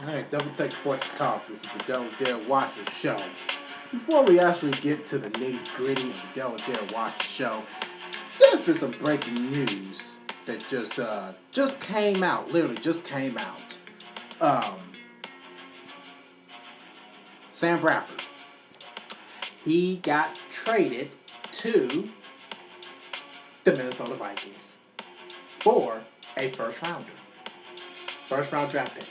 All right, Double Take Sports Talk. This is the Dell Dare Washer Show. Before we actually get to the nitty gritty of the Dell Dare Washer Show, there's been some breaking news that just came out. Literally, just came out. Sam Bradford. He got traded to the Minnesota Vikings for a first round draft pick.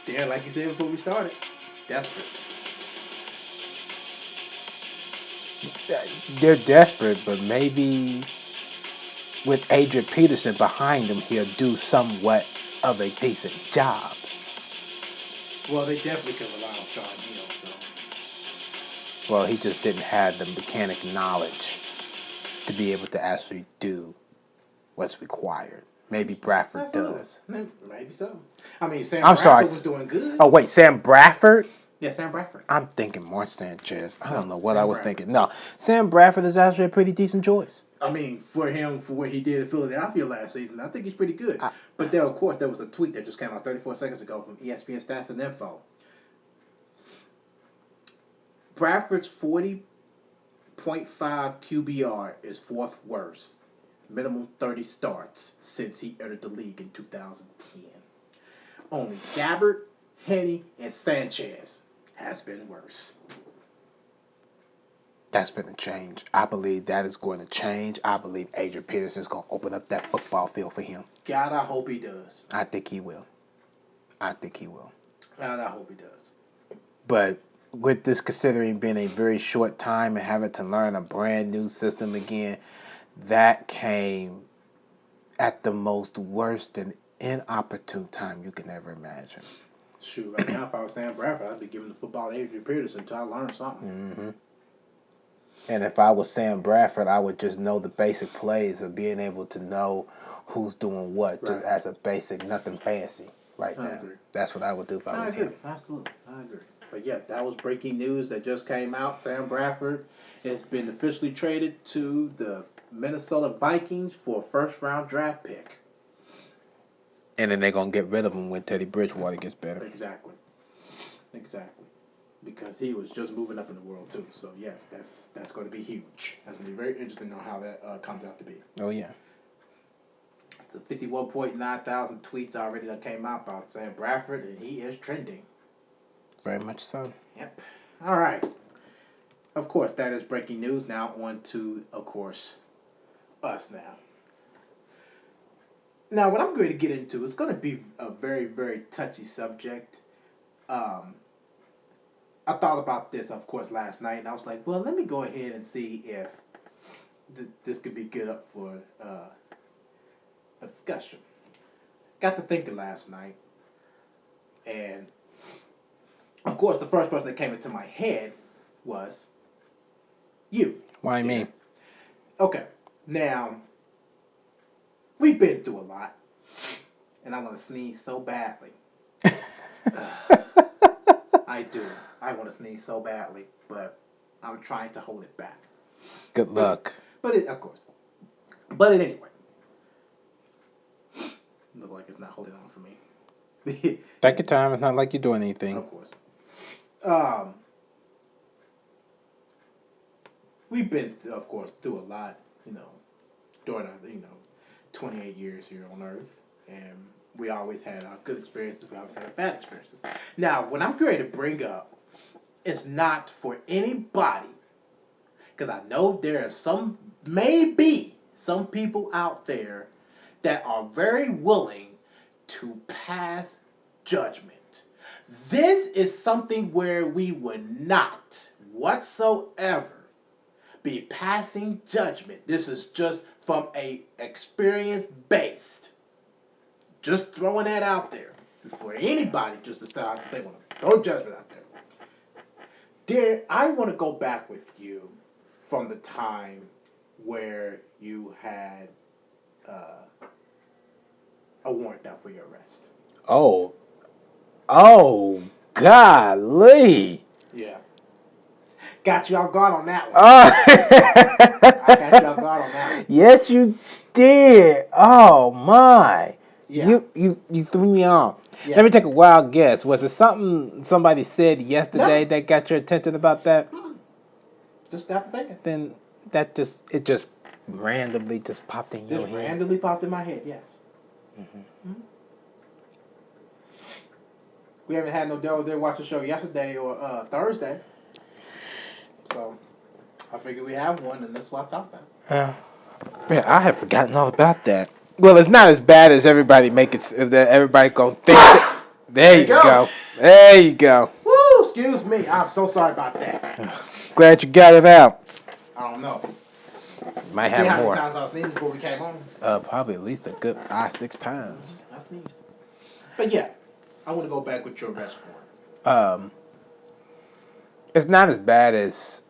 They're, like you said before we started, desperate. They're desperate, but maybe with Adrian Peterson behind him, he'll do somewhat of a decent job. Well, they definitely could rely on Sean Hill, so. Well, he just didn't have the mechanic knowledge to be able to actually do what's required. Maybe Bradford does. Maybe so. I mean, Bradford was doing good. Oh, wait, Sam Bradford? Yeah, Sam Bradford. I'm thinking more Sanchez. I don't know what I was thinking. No, Sam Bradford is actually a pretty decent choice. I mean, for what he did in Philadelphia last season, I think he's pretty good. But there, of course, there was a tweet that just came out 34 seconds ago from ESPN Stats and Info. Bradford's 40.5 QBR is fourth worst. Minimum 30 starts since he entered the league in 2010. Only Gabbert, Henne, and Sanchez has been worse. That's been a change. I believe that is going to change. I believe Adrian Peterson is going to open up that football field for him. God, I hope he does. I think he will. God, I hope he does. But with this considering being a very short time and having to learn a brand new system again, that came at the most worst and inopportune time you can ever imagine. Shoot, right now, if I was Sam Bradford, I'd be giving the football to Adrian Peterson until I learn something. Mm-hmm. And if I was Sam Bradford, I would just know the basic plays of being able to know who's doing what, just as a basic, nothing fancy right now. Agree. That's what I would do if I was him. Absolutely. I agree. But yeah, that was breaking news that just came out. Sam Bradford has been officially traded to the Minnesota Vikings for a first-round draft pick. And then they're going to get rid of him when Teddy Bridgewater gets better. Exactly. Because he was just moving up in the world, too. So, yes, that's going to be huge. That's going to be very interesting on how that comes out to be. Oh, yeah. So 51.9 thousand tweets already that came out about Sam Bradford, and he is trending. Very much so. Yep. All right. Of course, that is breaking news. Now on to, of course, us now. Now, what I'm going to get into is going to be a very, very touchy subject. I thought about this, of course, last night, and I was like, well, let me go ahead and see if this could be good up for a discussion. Got to thinking last night, and of course, the first person that came into my head was you. Why me? Okay, now, we've been through a lot, and I want to sneeze so badly. I do. I want to sneeze so badly, but I'm trying to hold it back. Good luck. But anyway. Look like it's not holding on for me. Take your time. It's not like you're doing anything. Of course. We've been, of course, through a lot, during our, 28 years here on Earth, and we always had our good experiences, we always had our bad experiences. Now, what I'm going to bring up is not for anybody, because I know there are maybe some people out there that are very willing to pass judgment. This is something where we would not whatsoever be passing judgment. This is just from a experience based. Just throwing that out there before anybody just decides they want to throw judgment out there. Dear, I want to go back with you from the time where you had a warrant out for your arrest. Oh, golly. Yeah. Got you off guard on that one. I got you off guard on that one. Yes, you did. Oh my. Yeah. You threw me off. Yeah. Let me take a wild guess. Was it something somebody said yesterday No. that got your attention about that? Just after thinking. Then it just randomly just popped in your Just head. randomly popped in my head. Yes. Mm-hmm. Mm-hmm. We haven't had no Dell Day watch the show yesterday or Thursday, so I figured we have one, and that's what I thought about. Man, I had forgotten all about that. Well, it's not as bad as everybody make it. That everybody gonna think. There you go. There you go. Woo! Excuse me. I'm so sorry about that. Glad you got it out. I don't know. Might See have how more. many times I was sneezing before we came on? Probably at least a good 5-6 times. I sneezed. But yeah, I want to go back with your best score. It's not as bad as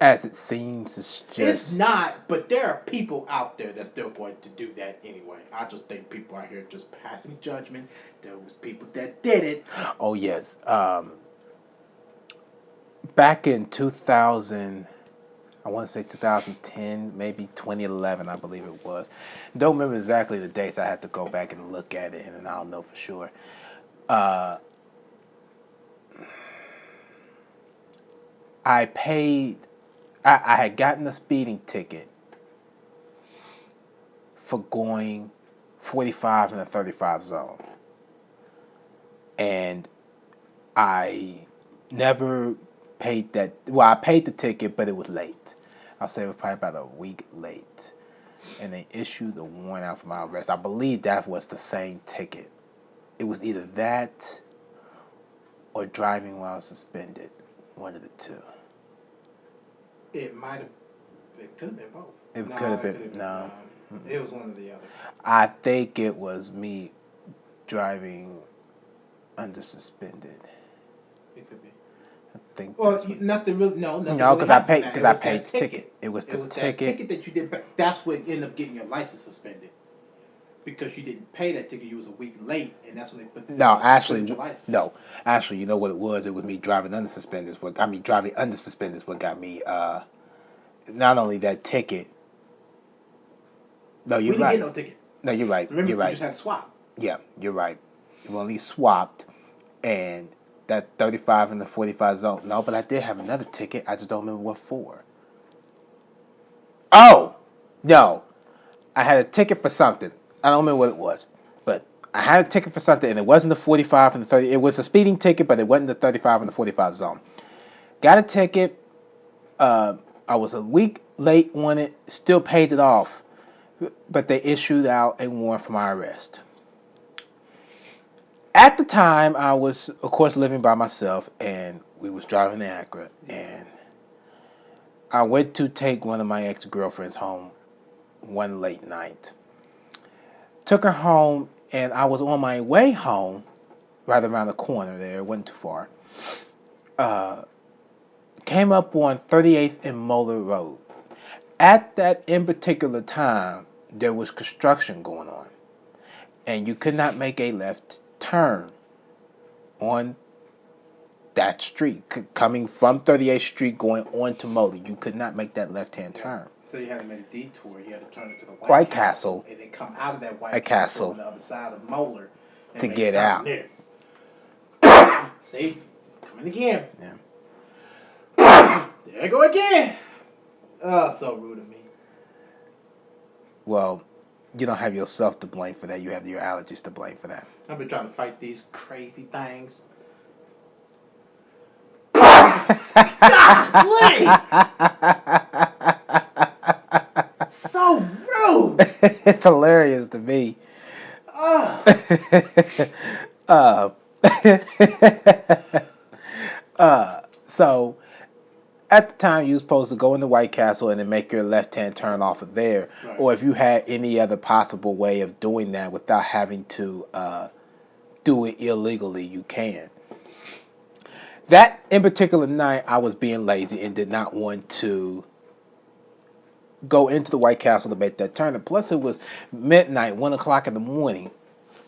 it seems. It's not, but there are people out there that's still going to do that anyway. I just think people out here just passing judgment. There was people that did it. Oh yes. Back in 2000, I want to say 2010, maybe 2011, I believe it was. Don't remember exactly the dates. I had to go back and look at it, and I'll know for sure. I paid. I had gotten a speeding ticket for going 45 in the 35 zone, and I never paid that. Well, I paid the ticket, but it was late. I'll say it was probably about a week late, and they issued the warrant out for my arrest. I believe that was the same ticket. It was either that or driving while suspended. One of the two. It might have. It could have been both. It could have been. No. It was one or the other. I think it was me driving under suspended. It could be. I think. Well, nothing really. No, nothing. No, because I paid the ticket. It was the that ticket that you did. That's what ended up getting your license suspended. Because you didn't pay that ticket, you was a week late, and that's when they put your license. No, actually, you know what it was? It was me driving under suspended. What got me driving under suspended? What got me? Not only that ticket. No, you're right. We didn't get no ticket. No, you're right. Remember, you're right. You just had to swap. Yeah, you're right. You only swapped, and that 35 and the 45 zone. No, but I did have another ticket. I just don't remember what for. Oh, no, I had a ticket for something. I don't remember what it was, but I had a ticket for something, and it wasn't the 45 and the 30. It was a speeding ticket, but it wasn't the 35 and the 45 zone. Got a ticket. I was a week late on it. Still paid it off, but they issued out a warrant for my arrest. At the time, I was, of course, living by myself, and we was driving to Accra, and I went to take one of my ex-girlfriends home one late night. Took her home, and I was on my way home, right around the corner there, it wasn't too far. Came up on 38th and Moeller Road. At that in particular time, there was construction going on, and you could not make a left turn on that street. Coming from 38th Street going on to Moeller, you could not make that left-hand turn. So you had to make a detour. You had to turn into the White Castle, and then come out of that White Castle on the other side of Moeller to get out. There. See, coming again. Yeah. There I go again. Oh, so rude of me. Well, you don't have yourself to blame for that. You have your allergies to blame for that. I've been trying to fight these crazy things. So rude. It's hilarious to me. So at the time you were supposed to go into White Castle and then make your left-hand turn off of there, right. Or if you had any other possible way of doing that without having to do it illegally, you can. That in particular night, I was being lazy and did not want to go into the White Castle to make that turn. And plus, it was midnight, 1 o'clock in the morning.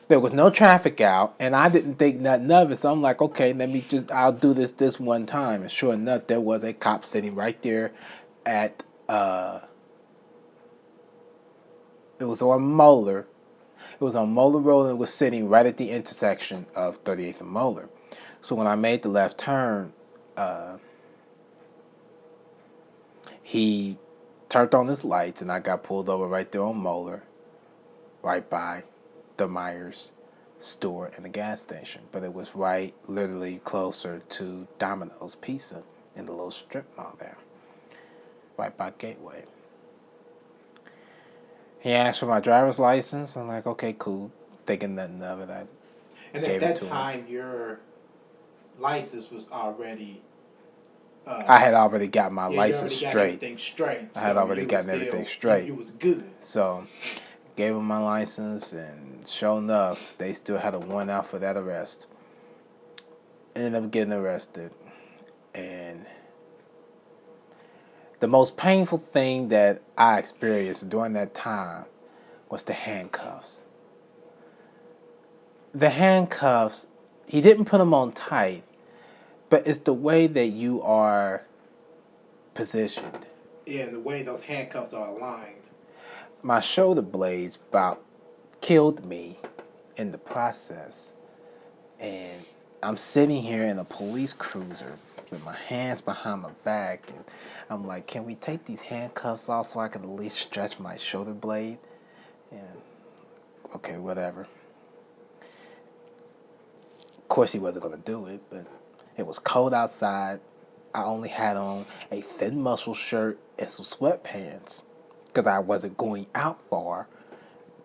There was no traffic out, and I didn't think nothing of it. So I'm like, okay, I'll do this one time. And sure enough, there was a cop sitting right there at It was on Moeller. It was on Moeller Road and it was sitting right at the intersection of 38th and Moeller. So when I made the left turn, he turned on his lights and I got pulled over right there on Moeller, right by the Myers store and the gas station. But it was right, literally closer to Domino's Pizza in the little strip mall there, right by Gateway. He asked for my driver's license. I'm like, okay, cool. Thinking nothing of it. And at that time, your license was already. I had already got my license straight. Everything straight. I had already gotten everything straight. You was good. So, gave them my license, and sure enough, they still had a warrant out for that arrest. Ended up getting arrested, and the most painful thing that I experienced during that time was the handcuffs. The handcuffs, he didn't put them on tight, but it's the way that you are positioned. Yeah, the way those handcuffs are aligned. My shoulder blades about killed me in the process. And I'm sitting here in a police cruiser with my hands behind my back, and I'm like, can we take these handcuffs off so I can at least stretch my shoulder blade? And okay, whatever. Of course he wasn't going to do it, but it was cold outside. I only had on a thin muscle shirt and some sweatpants because I wasn't going out far,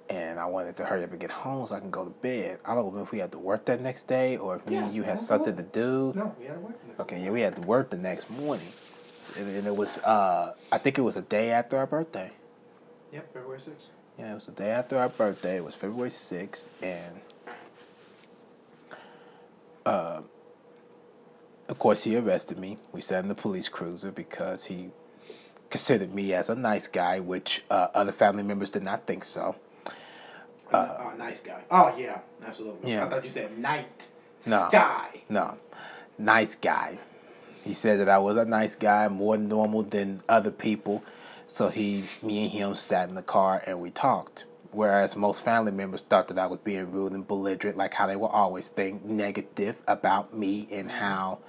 and I wanted to hurry up and get home so I can go to bed. I don't remember if we had to work that next day or if me and you had something to do. No, we had to work the next Okay, yeah, we had to work the next morning. And it was, I think it was a day after our birthday. Yep, February 6th. Yeah, it was the day after our birthday. It was February 6th, and of course he arrested me. We sat in the police cruiser because he considered me as a nice guy, which other family members did not think so. Nice guy. Oh, yeah, absolutely. Yeah. I thought you said No, nice guy. He said that I was a nice guy, more normal than other people. So me and him sat in the car and we talked. Whereas most family members thought that I was being rude and belligerent, like how they will always think negative about me and how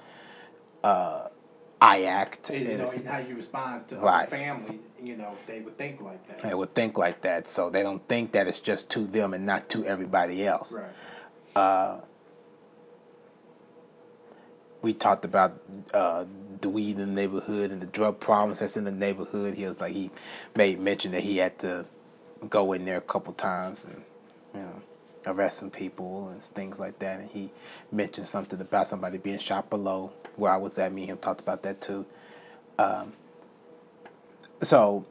I act. And how you respond to other families, they would think like that. They would think like that, so they don't think that it's just to them and not to everybody else. Right. We talked about the weed in the neighborhood and the drug problems that's in the neighborhood. He made mention that he had to go in there a couple times and arrest some people and things like that. And he mentioned something about somebody being shot below where I was at. Me and him talked about that too. So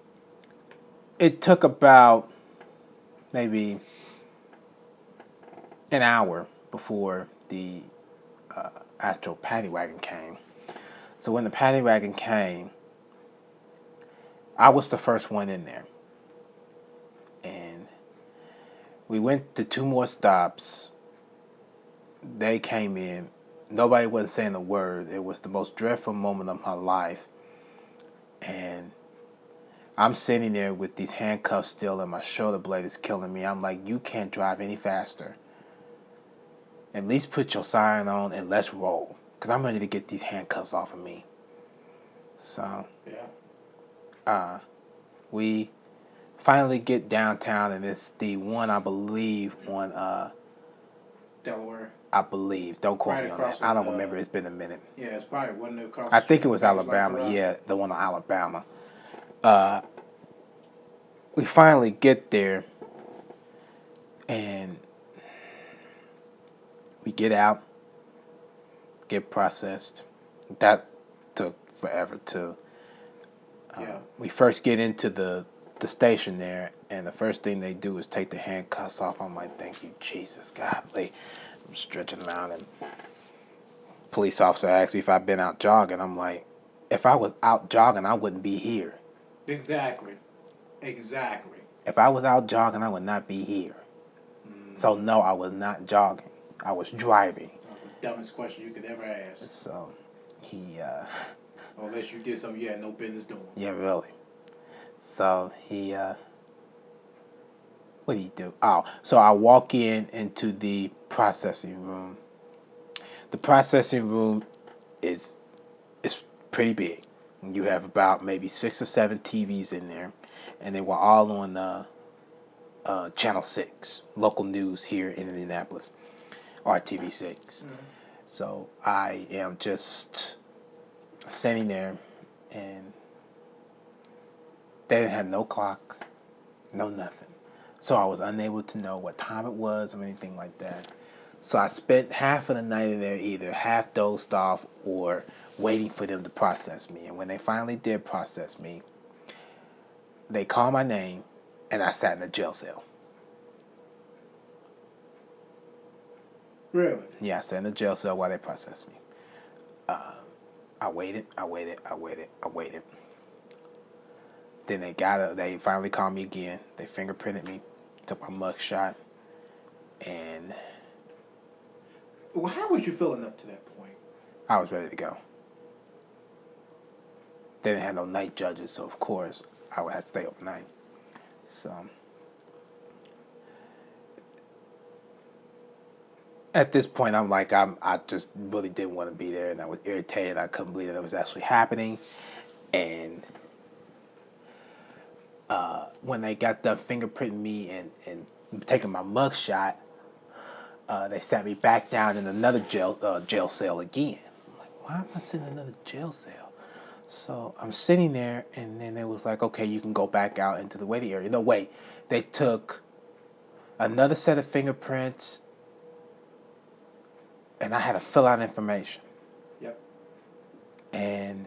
it took about maybe an hour before the actual paddy wagon came. So when the paddy wagon came, I was the first one in there. And we went to 2 more stops. They came in. Nobody wasn't saying a word. It was the most dreadful moment of my life. And I'm sitting there with these handcuffs still and my shoulder blade is killing me. I'm like, you can't drive any faster. At least put your siren on and let's roll. Because I'm ready to get these handcuffs off of me. So, we finally get downtown, and it's the one, I believe, on Delaware. I believe. Don't quote me on that. I don't remember. It's been a minute. Yeah, it's probably one across. I think it was Alabama. Yeah, the one on Alabama. We finally get there, and we get out, get processed. That took forever too. We first get into the station there, and the first thing they do is take the handcuffs off. I'm like, thank you, Jesus, godly. I'm stretching around, and police officer asked me if I've been out jogging. I'm like, if I was out jogging, I wouldn't be here. Exactly. If I was out jogging, I would not be here. So no, I was not jogging. I was driving. That's the dumbest question you could ever ask. So he unless you did something you had no business doing. Yeah, really. So he what do you do? Oh, so I walk into the processing room. The processing room is pretty big. You have about maybe 6 or 7 TVs in there, and they were all on Channel 6, local news here in Indianapolis, RTV6. Mm-hmm. So I am just sitting there, and they didn't have no clocks, no nothing. So I was unable to know what time it was or anything like that. So I spent half of the night in there either half dozed off or waiting for them to process me. And when they finally did process me, they called my name, and I sat in a jail cell. Really? Yeah, I sat in a jail cell while they processed me. I waited. Then they finally called me again. They fingerprinted me, took my mug shot, and well, how was you feeling up to that point? I was ready to go. They didn't have no night judges, so of course I would have to stay overnight. So at this point, I'm like, I just really didn't want to be there, and I was irritated. I couldn't believe that it was actually happening. And when they got done fingerprinting me and taking my mug shot, they sat me back down in another jail cell again. I'm like, why am I sitting in another jail cell? So I'm sitting there, and then it was like, okay, you can go back out into the waiting area. No, wait. They took another set of fingerprints, and I had to fill out information. Yep. And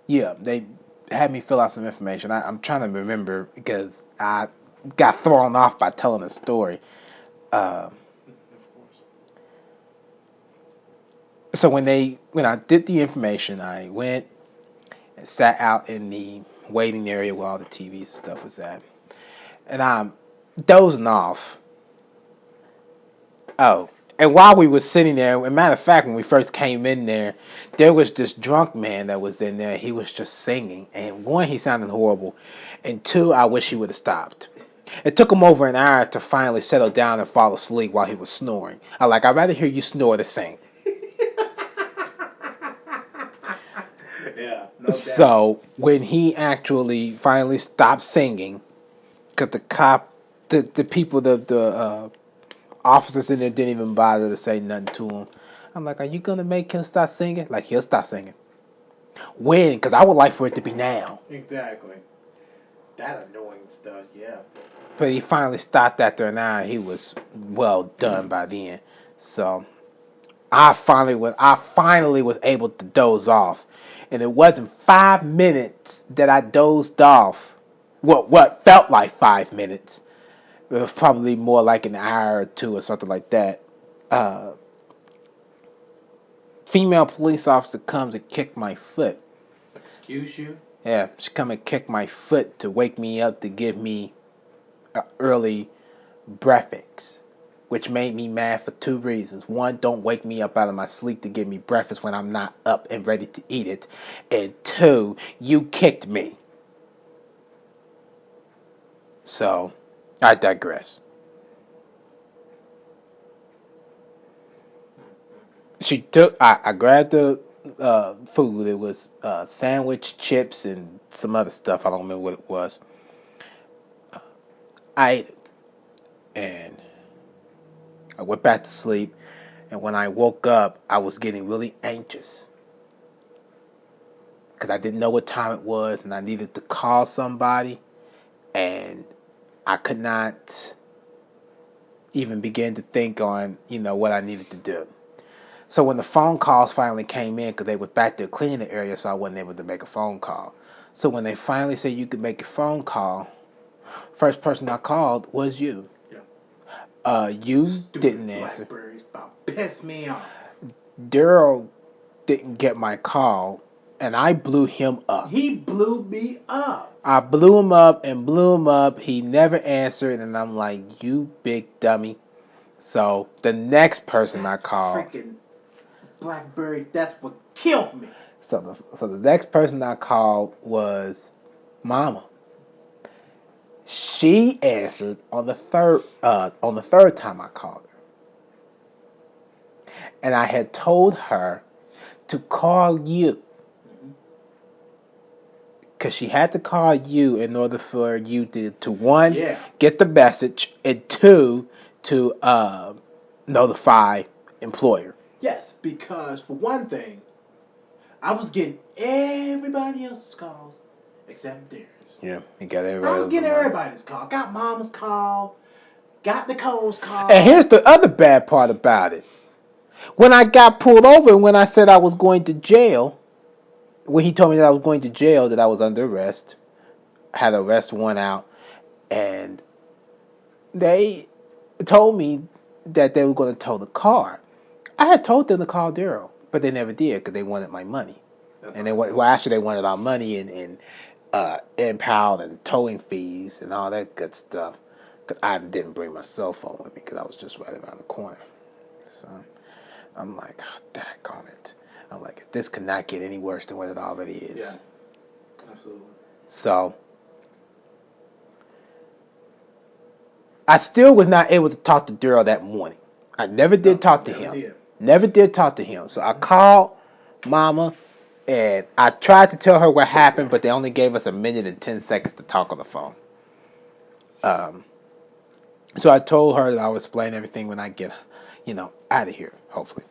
yeah, they had me fill out some information. I'm trying to remember because I got thrown off by telling a story. Of course. So when I did the information, I went and sat out in the waiting area where all the TVs and stuff was at, and I'm dozing off. Oh, and while we were sitting there, as a matter of fact, when we first came in there was this drunk man that was in there. He was just singing, and one, he sounded horrible, and two, I wish he would have stopped. It took him over an hour to finally settle down and fall asleep while he was snoring. I'd rather hear you snore than sing. Yeah, no doubt. So when he actually finally stopped singing, because the people, the officers in there didn't even bother to say nothing to him. I'm like, are you going to make him stop singing? Like, he'll stop singing. When? Because I would like for it to be now. Exactly. That annoying stuff, yeah. But he finally stopped after an hour. He was well done by then. So I finally was able to doze off. And it wasn't 5 minutes that I dozed off. What felt like 5 minutes. It was probably more like an hour or two or something like that. Female police officer comes and kicked my foot. Excuse you? Yeah, she come and kicked my foot to wake me up to give me an early breakfast, which made me mad for 2 reasons. One, don't wake me up out of my sleep to give me breakfast when I'm not up and ready to eat it. And 2, you kicked me. So, I digress. I grabbed the food. It was sandwich, chips, and some other stuff. I don't remember what it was. I ate it. And I went back to sleep. And when I woke up, I was getting really anxious. Because I didn't know what time it was. And I needed to call somebody. And I could not even begin to think on, what I needed to do. So when the phone calls finally came in, because they were back there cleaning the area, so I wasn't able to make a phone call. So when they finally said you could make a phone call, first person I called was you. Yeah. You Stupid didn't answer. Blackberries about piss me off. Daryl didn't get my call, and I blew him up. He blew me up. I blew him up and blew him up. He never answered, and I'm like, you big dummy. So the next person I called. Freaking Blackberry, that's what killed me. So the next person I called was Mama. She answered on the third time I called her. And I had told her to call you. Because she had to call you in order for you to one, get the message, and two, to notify employer. Yes, because for one thing, I was getting everybody else's calls except theirs. Yeah, you got everybody. I was getting everybody's call. Got Mama's call. Got Nicole's call. And here's the other bad part about it. When I got pulled over and when I said I was going to jail, when he told me that I was going to jail, that I was under arrest, had an arrest warrant out, and they told me that they were going to tow the car. I had told them to call Daryl, but they never did because they wanted my money. And they wanted our money and impound and towing fees and all that good stuff. Cause I didn't bring my cell phone with me because I was just right around the corner. So I'm like, oh, daggone it. I'm like, this could not get any worse than what it already is. Yeah, absolutely. So I still was not able to talk to Daryl that morning. I never did talk to him. Never did talk to him. So I called Mama and I tried to tell her what happened, but they only gave us 1 minute and 10 seconds to talk on the phone. So I told her that I would explain everything when I get, out of here, hopefully.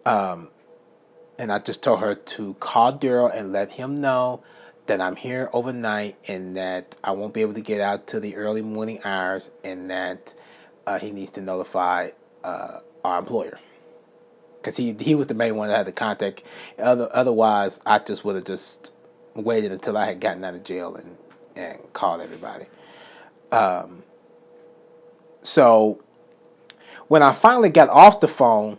And I just told her to call Daryl and let him know that I'm here overnight and that I won't be able to get out till the early morning hours and that he needs to notify our employer. Because he was the main one that had the contact. Otherwise, I just would have just waited until I had gotten out of jail and called everybody. So when I finally got off the phone,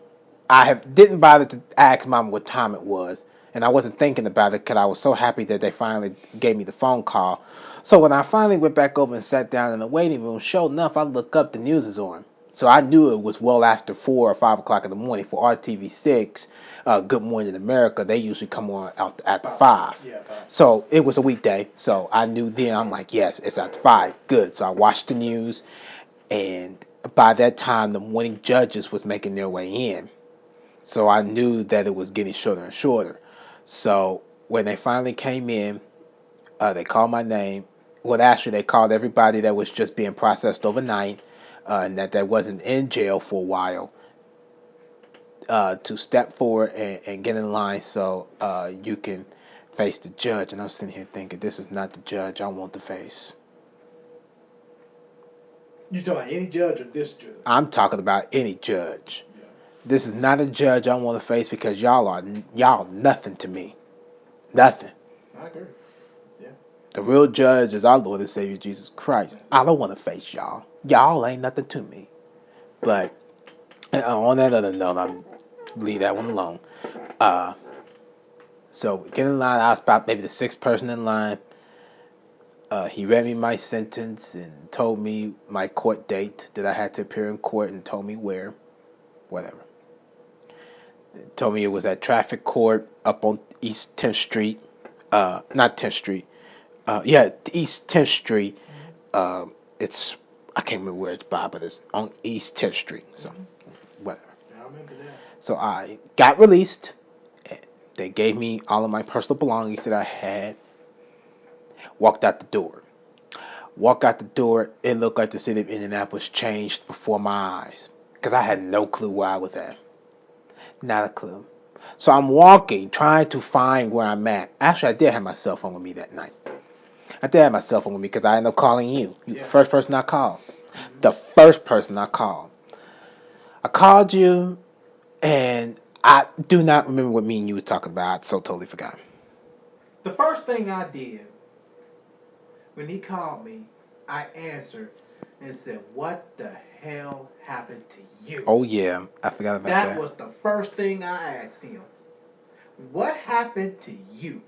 didn't bother to ask Mama what time it was. And I wasn't thinking about it because I was so happy that they finally gave me the phone call. So when I finally went back over and sat down in the waiting room, sure enough, I looked up, the news is on. So I knew it was well after 4 or 5 o'clock in the morning. For RTV6, Good Morning America, they usually come on out after 5. Yeah, so it was a weekday. So I knew then, I'm like, yes, it's after 5. Good. So I watched the news. And by that time, the morning judges was making their way in. So I knew that it was getting shorter and shorter. So when they finally came in, they called my name. Well, actually, they called everybody that was just being processed overnight, and that wasn't in jail for a while, to step forward and get in line so you can face the judge. And I'm sitting here thinking, this is not the judge I want to face. You talking about any judge or this judge? I'm talking about any judge. Yeah. This is not a judge I want to face because y'all nothing to me. Nothing. I agree. Yeah. The real judge is our Lord and Savior Jesus Christ. I don't want to face y'all. Y'all ain't nothing to me. But on that other note, I'll leave that one alone. So get in line. I was about maybe the 6th person in line. He read me my sentence and told me my court date that I had to appear in court and told me where, whatever. Told me it was at traffic court up on East 10th Street. Not 10th Street. East 10th Street. It's, I can't remember where it's by, but it's on East 10th Street. So, whatever. I remember that. So I got released. They gave me all of my personal belongings that I had. Walked out the door. It looked like the city of Indianapolis changed before my eyes. Because I had no clue where I was at. Not a clue. So I'm walking, trying to find where I'm at. Actually, I did have my cell phone with me that night. I did have my cell phone with me because I ended up calling you. You were the first person I called. Mm-hmm. The first person I called. I called you, and I do not remember what me and you were talking about. I so totally forgot. The first thing I did when he called me, I answered and said, "What the hell happened to you?" Oh, yeah. I forgot about that. That was the first thing I asked him. What happened to you?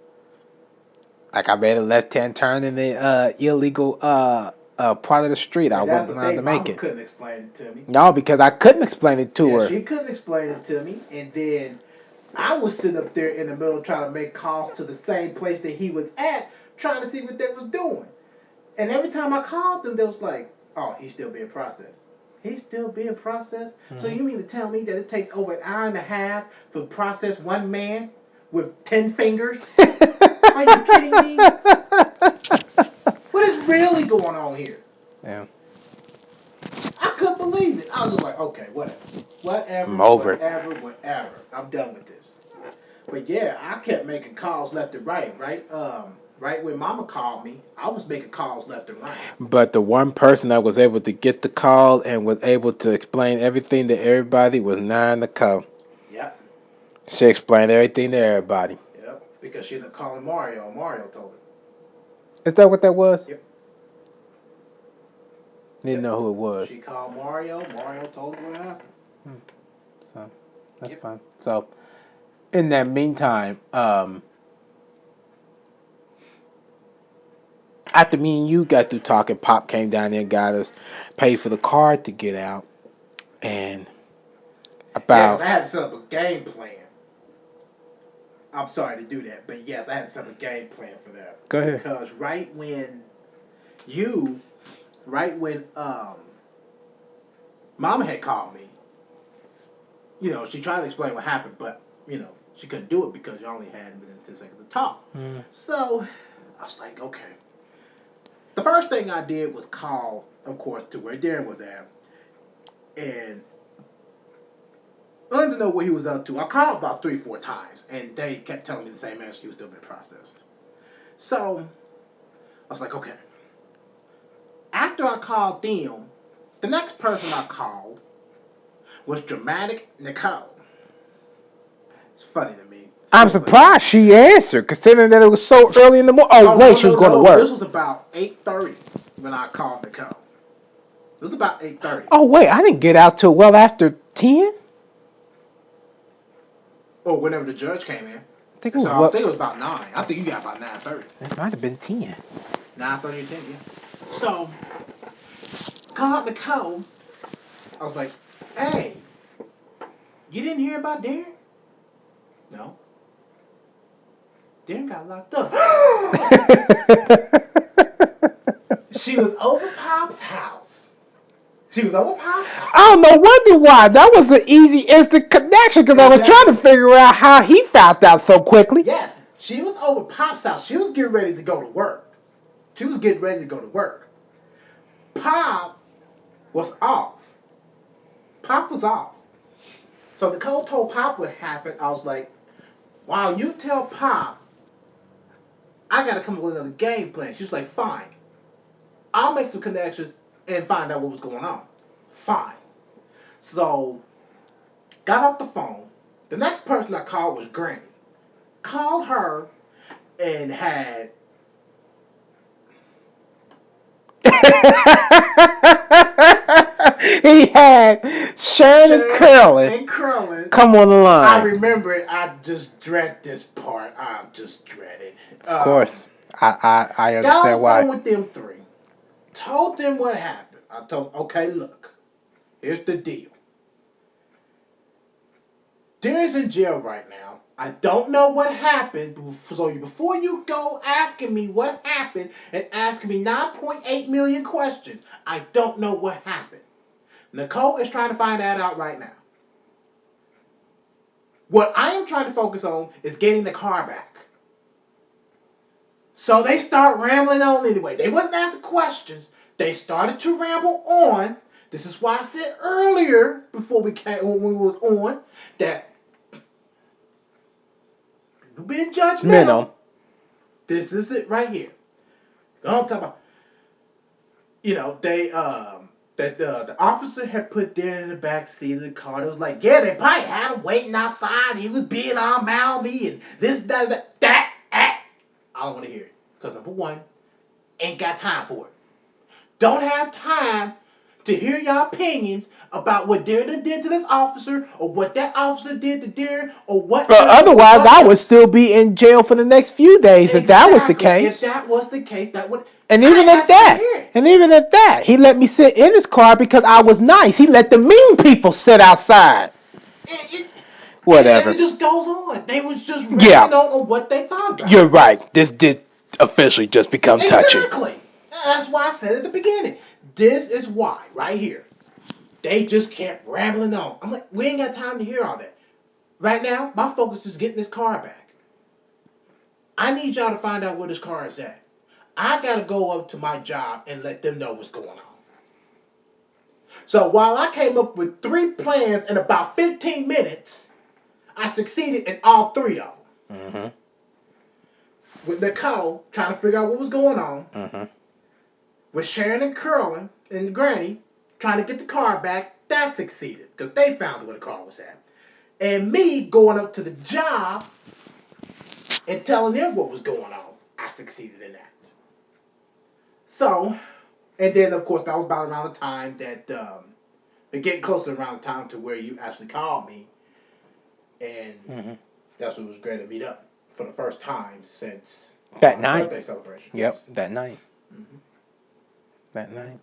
Like I made a left-hand turn in the illegal part of the street. I wasn't allowed to make it. Couldn't explain it to me. No, because I couldn't explain it to her. She couldn't explain it to me, and then I was sitting up there in the middle trying to make calls to the same place that he was at, trying to see what they was doing. And every time I called them, they was like, "Oh, he's still being processed. He's still being processed." Mm-hmm. So you mean to tell me that it takes over an hour and a half to process one man with 10 fingers? Are you kidding me? What is really going on here? Yeah. I couldn't believe it. I was just like, okay, whatever. I'm over Whatever. I'm done with this. But yeah, I kept making calls left and right, right? Right when Mama called me, I was making calls left and right. But the one person that was able to get the call and was able to explain everything to everybody was Nine Nicole. Yep. She explained everything to everybody. Yep. Because she ended up calling Mario. Mario told her. Is that what that was? Yep. Didn't know who it was. She called Mario. Mario told her what happened. So that's fine. So in that meantime, after me and you got through talking, Pop came down there and got us paid for the card to get out. And about... I had to set up a game plan. I'm sorry to do that, but yes, I had to set up a game plan for that. Go ahead. Because right when Mama had called me, she tried to explain what happened, but, she couldn't do it because you only had within 10 seconds to talk. So I was like, okay. The first thing I did was call, of course, to where Darren was at. And I wanted to know what he was up to. I called about 3-4 times, and they kept telling me the same answer. He was still being processed. So I was like, okay. After I called them, the next person I called was Dramatic Nicole. It's funny to me. I'm surprised she answered, considering that it was so early in the morning. She was going to work. This was about 8:30 when I called Nicole. It was about 8:30. Oh, wait, I didn't get out till well after 10? Or whenever the judge came in. I think it was about 9. I think you got about 9:30. It might have been 10. 9:30 or 10, yeah. So, called Nicole. I was like, hey, you didn't hear about Darren? No. Darren got locked up. She was over Pop's house. I don't know, wonder why. That was an easy, instant connection because I was trying to figure out how he found out so quickly. Yes, she was over Pop's house. She was getting ready to go to work. Pop was off. So Nicole told Pop what happened. I was like, while you tell Pop, I got to come up with another game plan. She was like, fine. I'll make some connections and find out what was going on. Fine. So, got off the phone. The next person I called was Granny. Called her and had... He had Sharon and Curlin come on the line. I remember it. I just dread this part. I just dread it. Of course. I understand why. Got on with them 3. Told them what happened. I told them, okay, look. Here's the deal. Darren's in jail right now. I don't know what happened. So before you go asking me what happened and asking me 9.8 million questions, I don't know what happened. Nicole is trying to find that out right now. What I am trying to focus on is getting the car back. So they start rambling on anyway. They wasn't asking questions. They started to ramble on. This is why I said earlier, before we was on, that people being judgmental. This is it right here. I'm talking about, they that the officer had put Darren in the back seat of the car. It was like, yeah, they probably had him waiting outside. He was being all mouthy and this, that. I don't want to hear it. Because number one, ain't got time for it. Don't have time to hear your opinions about what Darren did to this officer or what that officer did to Darren or what... But otherwise, I would still be in jail for the next few days if that was the case. If that was the case, that would... And even at that, he let me sit in his car because I was nice. He let the mean people sit outside. Whatever. And it just goes on. They was just ranting on what they thought about. You're right. This did officially just become touchy. That's why I said at the beginning. This is why, right here. They just kept rambling on. I'm like, we ain't got time to hear all that. Right now, my focus is getting this car back. I need y'all to find out where this car is at. I gotta go up to my job and let them know what's going on. So while I came up with 3 plans in about 15 minutes, I succeeded in all 3 of them. Mm-hmm. With Nicole trying to figure out what was going on. Mm-hmm. With Sharon and Curlin and Granny trying to get the car back, that succeeded because they found where the car was at. And me going up to the job and telling them what was going on, I succeeded in that. So, and then of course that was about around the time that getting closer around the time to where you actually called me, and that's when it was great to meet up for the first time since that my night birthday celebration. Yep, Yes. that night. Mm-hmm. That night.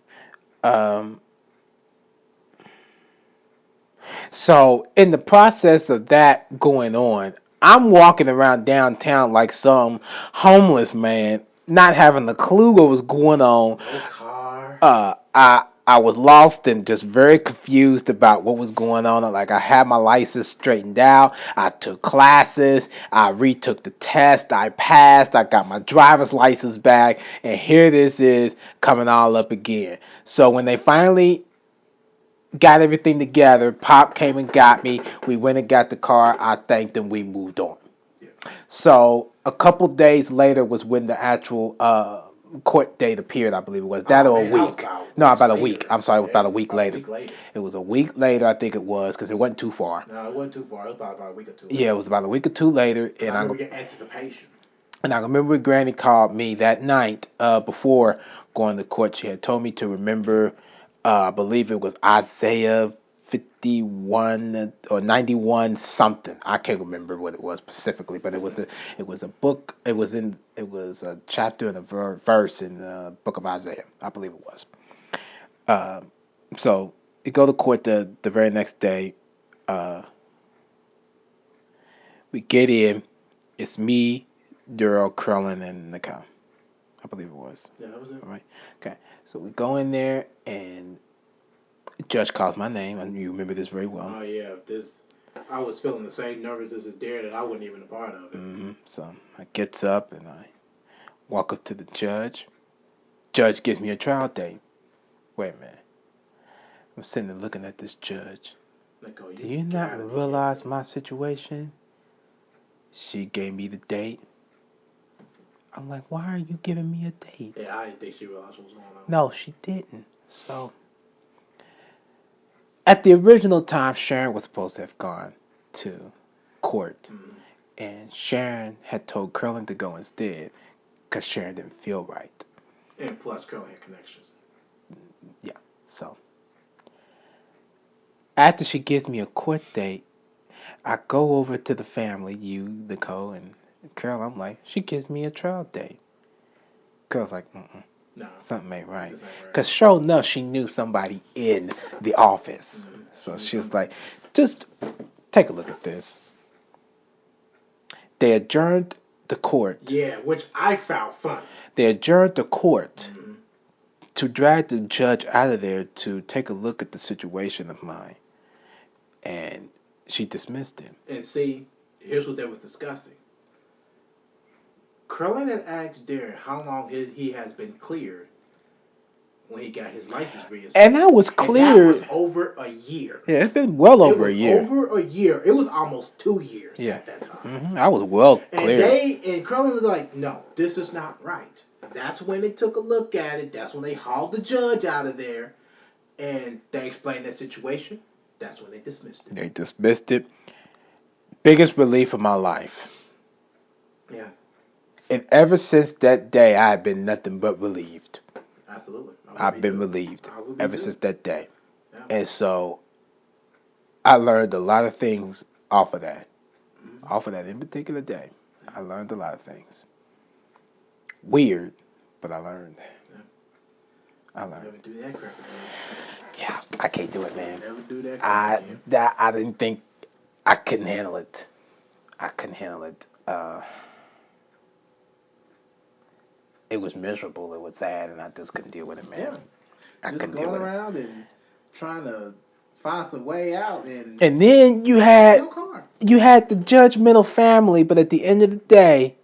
So in the process of that going on, I'm walking around downtown like some homeless man, not having a clue what was going on. No car. I was lost and just very confused about what was going on. Like I had my license straightened out. I took classes. I retook the test. I passed. I got my driver's license back. And here this is coming all up again. So when they finally got everything together, Pop came and got me. We went and got the car. I thanked him. We moved on. Yeah. So a couple days later was when the actual court date appeared, I believe it was. That or a week. No, about a week. I'm sorry, it was about a week later. It was a week later, I think it was, because it wasn't too far. No, it wasn't too far. It was about a week or two. Yeah, it was about a week or two later. And I remember getting anticipation. And I remember Granny called me that night before going to court. She had told me to remember, I believe it was Isaiah 51 or 91 something. I can't remember what it was specifically, but it was a book. It was a chapter and a verse in the book of Isaiah. I believe it was. So we go to court the very next day. We get in. It's me, Daryl, Curlin, and Nicole. I believe it was. Yeah, that was it. All right. Okay. So we go in there, and the judge calls my name. And you remember this very well. Oh yeah, I was feeling the same nervous as a dare that I wasn't even a part of it. Mm-hmm. So I gets up and I walk up to the judge. Judge gives me a trial date. Wait a minute. I'm sitting there looking at this judge. Do you not realize my situation? She gave me the date. I'm like, why are you giving me a date? Yeah, I didn't think she realized what was going on. No, she didn't. So, at the original time, Sharon was supposed to have gone to court. Mm-hmm. And Sharon had told Curlin to go instead because Sharon didn't feel right. And plus, Curlin had connections. Yeah, so. After she gives me a court date, I go over to the family, you, Nicole, and Carol. I'm like, she gives me a trial date. Girl's like, no, something ain't right. Because sure enough, she knew somebody in the office. Mm-hmm. So she was like, just take a look at this. They adjourned the court. Yeah, which I found funny. They adjourned the court mm-hmm. to drag the judge out of there to take a look at the situation of mine. And she dismissed him. And see, here's what they was discussing. Curlin had asked Derek how long he has been cleared when he got his license reinstated. And I was cleared. And that was over a year. Yeah, it's been well over a year. Over a year. It was almost 2 years at that time. Mm-hmm. I was well cleared. And Curlin was like, no, this is not right. That's when they took a look at it. That's when they hauled the judge out of there. And they explained that situation. That's when they dismissed it. They dismissed it. Biggest relief of my life. Yeah. And ever since that day, I have been nothing but relieved. Absolutely. I've been relieved ever since that day. Yeah. And so I learned a lot of things off of that. Mm-hmm. Off of that in particular day. I learned a lot of things. Weird, but I learned. Yeah. I learned. Never do that crap again. Yeah, I can't do it, man. Never do that crap again. I didn't think I couldn't handle it. I couldn't handle it. it was miserable. It was sad, and I just couldn't deal with it, man. Yeah. I Just couldn't deal going with it. around and trying to find some way out, and And then you had no car. the judgmental family, but at the end of the day,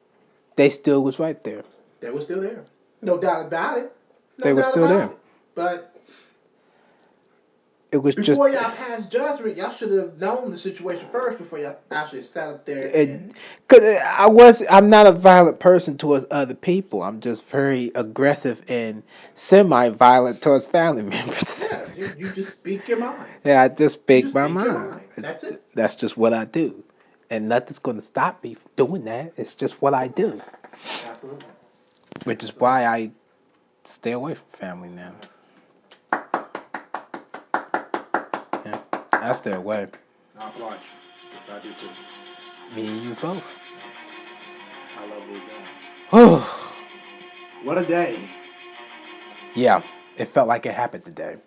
they still was right there. They were still there. No doubt about it. No They were doubt still about there. it. But It was before just y'all passed judgment, y'all should have known the situation first before y'all actually sat up there. Cause I'm not a violent person towards other people. I'm just very aggressive and semi-violent towards family members. Yeah, you just speak your mind. Yeah, I just speak just my speak your mind. mind. That's it. That's just what I do, and nothing's gonna stop me from doing that. It's just what I do. Absolutely. Which is why I stay away from family now. Yeah, I stay away. I applaud you. Yes, I do too. Me and you both. I love these. What a day. Yeah, it felt like it happened today.